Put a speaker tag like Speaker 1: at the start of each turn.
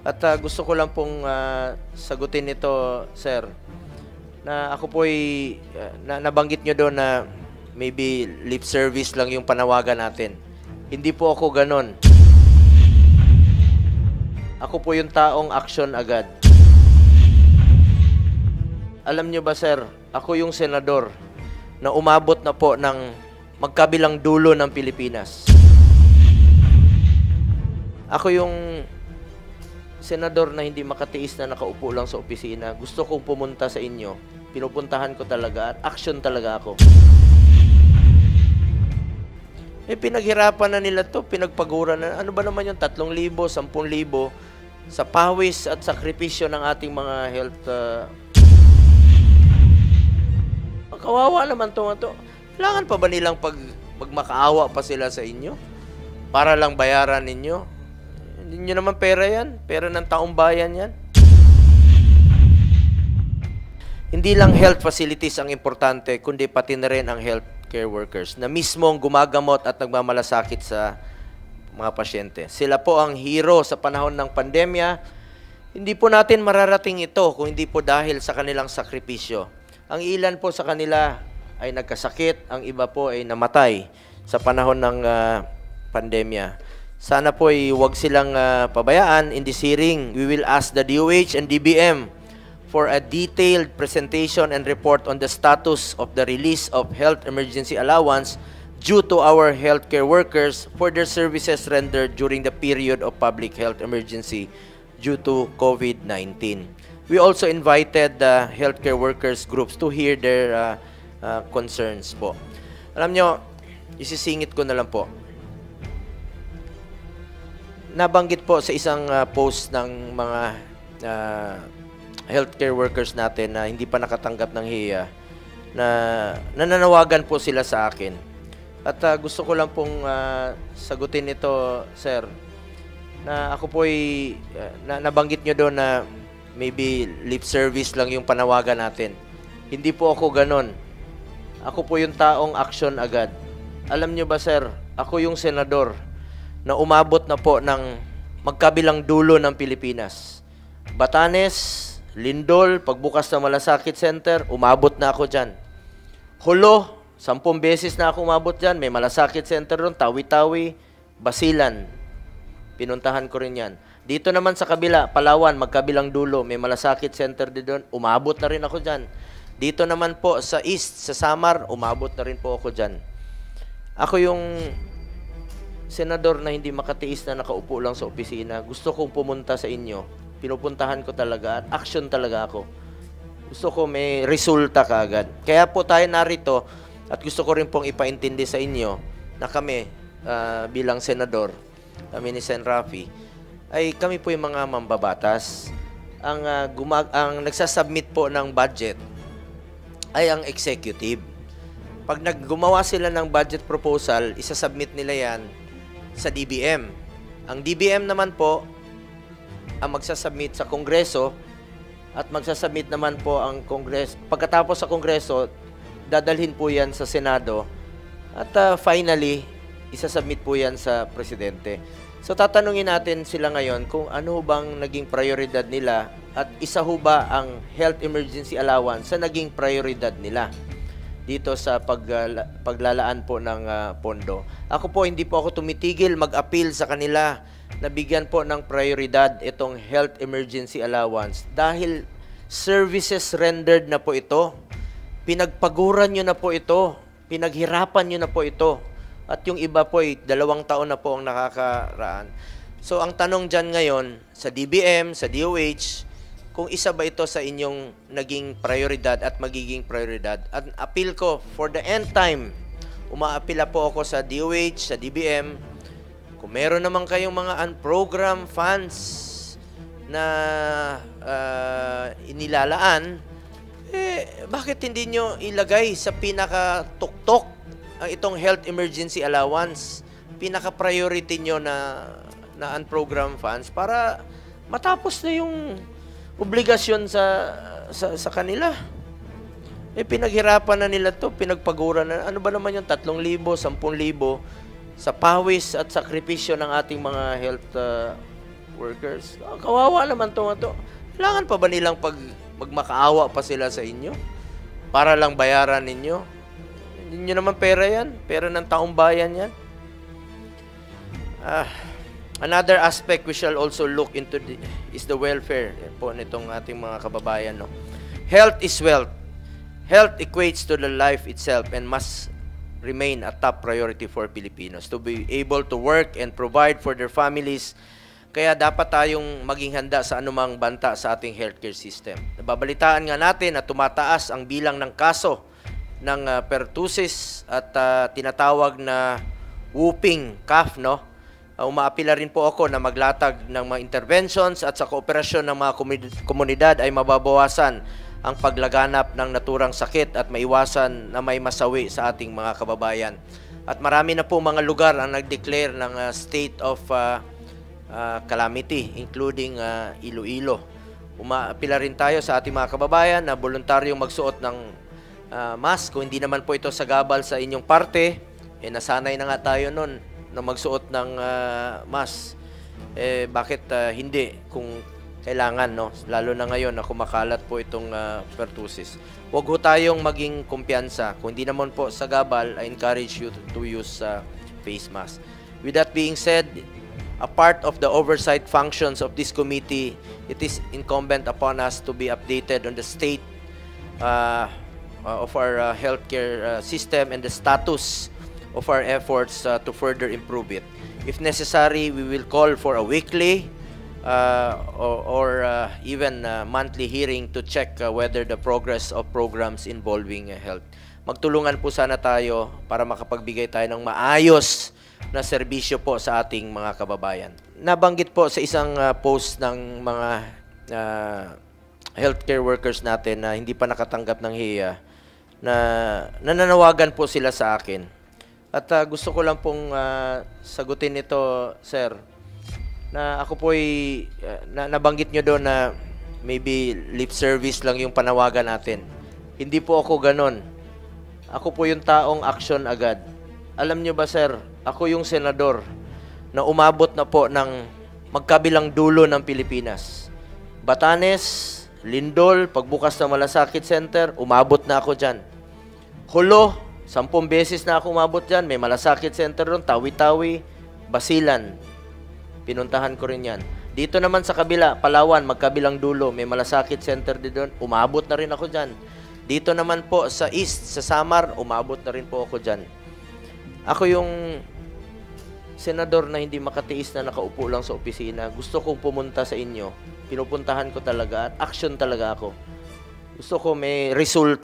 Speaker 1: At gusto ko lang pong sagutin ito, sir, na ako po'y nabanggit nyo doon na maybe lip service lang yung panawagan natin. Hindi po ako ganon. Ako po yung taong action agad. Alam nyo ba, sir, ako yung senador na umabot na po ng magkabilang dulo ng Pilipinas. Ako yung senador na hindi makatiis na nakaupo lang sa opisina. Gusto kong pumunta sa inyo. Pinupuntahan ko talaga at action talaga ako. Pinaghirapan na nila to, pinagpaguran na. Ano ba naman yung 3,000, 10,000 sa pawis at sakripisyo ng ating mga health kawawa naman to. Kailangan pa ba nilang pag makaawa pa sila sa inyo? Para lang bayaran ninyo? Hindi nyo naman pera yan. Pera ng taong bayan yan. Hindi lang health facilities ang importante, kundi pati na rin ang healthcare workers na mismong gumagamot at nagmamalasakit sa mga pasyente. Sila po ang hero sa panahon ng pandemya. Hindi po natin mararating ito kung hindi po dahil sa kanilang sakripisyo. Ang ilan po sa kanila ay nagkasakit, ang iba po ay namatay sa panahon ng pandemya. Sana po ay huwag silang pabayaan. In this hearing, we will ask the DOH and DBM for a detailed presentation and report on the status of the release of health emergency allowance due to our healthcare workers for their services rendered during the period of public health emergency due to COVID-19. We also invited the healthcare workers groups to hear their concerns po. Alam nyo, isisingit ko na lang po. Nabanggit po sa isang post ng mga healthcare workers natin na hindi pa nakatanggap ng HIA na nananawagan po sila sa akin. At gusto ko lang pong sagutin ito, sir, na ako po'y nabanggit nyo doon na maybe lip service lang yung panawagan natin. Hindi po ako ganon. Ako po yung taong action agad. Alam nyo ba, sir, ako yung senador na umabot na po ng magkabilang dulo ng Pilipinas. Batanes, Lindol, pagbukas ng Malasakit Center, umabot na ako dyan. Hulo, 10 beses na ako umabot dyan. May Malasakit Center doon, Tawi-Tawi, Basilan. Pinuntahan ko rin yan. Dito naman sa kabila, Palawan, magkabilang dulo, may Malasakit Center din doon, umabot na rin ako dyan. Dito naman po sa East, sa Samar, umabot na rin po ako dyan. Ako yung senador na hindi makatiis na nakaupo lang sa opisina. Gusto kong pumunta sa inyo. Pinupuntahan ko talaga at action talaga ako. Gusto ko may resulta kaagad. Kaya po tayo narito at gusto ko rin pong ipaintindi sa inyo na kami bilang senador, kami ni Sen. Raffy, ay kami po yung mga mambabatas. Ang nagsasubmit po ng budget ay ang executive. Pag naggumawa sila ng budget proposal, isasubmit nila yan sa DBM. Ang DBM naman po ang magsasubmit sa Kongreso at magsasubmit naman po ang Kongreso. Pagkatapos sa Kongreso, dadalhin po yan sa Senado at finally, isasubmit po yan sa Presidente. So tatanungin natin sila ngayon kung ano bang naging prioridad nila at isa ho ba ang health emergency allowance sa naging prioridad nila dito sa paglalaan po ng pondo. Ako po, hindi po ako tumitigil mag-appeal sa kanila na bigyan po ng prioridad itong health emergency allowance dahil services rendered na po ito. Pinagpaguran nyo na po ito. Pinaghirapan nyo na po ito. At yung iba po ay 2 taon na po ang nakakaraan. So ang tanong dyan ngayon sa DBM, sa DOH, kung isa ba ito sa inyong naging prioridad at magiging prioridad. At appeal ko for the end time, umaapila po ako sa DOH, sa DBM, kung meron naman kayong mga unprogrammed funds na inilalaan, bakit hindi nyo ilagay sa pinaka-tuktok ang itong health emergency allowance, pinaka-priority nyo na unprogrammed funds para matapos na yung obligasyon sa kanila. Pinaghirapan na nila to, pinagpaguran na. Ano ba naman yung 3,000, 10,000 sa pawis at sakripisyo ng ating mga health workers. Kawawa naman to. Kailangan pa ba nilang magmakaawa pa sila sa inyo? Para lang bayaran ninyo? Hindi nyo naman pera yan. Pera ng taong bayan yan. Another aspect we shall also look into is the welfare po nitong ating mga kababayan. No? Health is wealth. Health equates to the life itself and must remain a top priority for Filipinos to be able to work and provide for their families. Kaya dapat tayong maging handa sa anumang banta sa ating healthcare system. Nababalitaan nga natin na tumataas ang bilang ng kaso ng pertussis at tinatawag na whooping cough, no? Umaapila rin po ako na maglatag ng mga interventions at sa kooperasyon ng mga komunidad ay mababawasan ang paglaganap ng naturang sakit at maiwasan na may masawi sa ating mga kababayan. At marami na po mga lugar ang nag-declare ng state of calamity, including Iloilo. Umaapila rin tayo sa ating mga kababayan na voluntaryong magsuot ng mask. Kung hindi naman po ito sagabal sa inyong parte, nasanay na nga tayo nun na magsuot ng mask. Bakit hindi kung kailangan, no? Lalo na ngayon na kumakalat po itong pertussis. Huwag ho tayong maging kumpiyansa. Kung hindi naman po sagabal, I encourage you to use face mask. With that being said, a part of the oversight functions of this committee, it is incumbent upon us to be updated on the state of our healthcare system and the status of our efforts to further improve it. If necessary, we will call for a weekly or even monthly hearing to check whether the progress of programs involving health. Magtulungan po sana tayo para makapagbigay tayo ng maayos na serbisyo po sa ating mga kababayan. Nabanggit po sa isang post ng mga healthcare workers natin na hindi pa nakatanggap ng HIA na nananawagan po sila sa akin. At gusto ko lang pong sagutin ito, sir, na ako po ay nabanggit nyo doon na maybe lip service lang yung panawagan natin. Hindi po ako ganon. Ako po yung taong action agad. Alam nyo ba, sir, ako yung senador na umabot na po ng magkabilang dulo ng Pilipinas. Batanes, Lindol, pagbukas ng Malasakit Center, umabot na ako dyan. Hulo, 10 beses na ako umabot dyan. May Malasakit Center doon, Tawi-Tawi, Basilan. Pinuntahan ko rin yan. Dito naman sa kabila, Palawan, magkabilang dulo, may Malasakit Center din doon. Umabot na rin ako dyan. Dito naman po sa East, sa Samar, umabot na rin po ako dyan. Ako yung senador na hindi makatiis na nakaupo lang sa opisina. Gusto kong pumunta sa inyo. Pinupuntahan ko talaga at action talaga ako. Gusto ko may result.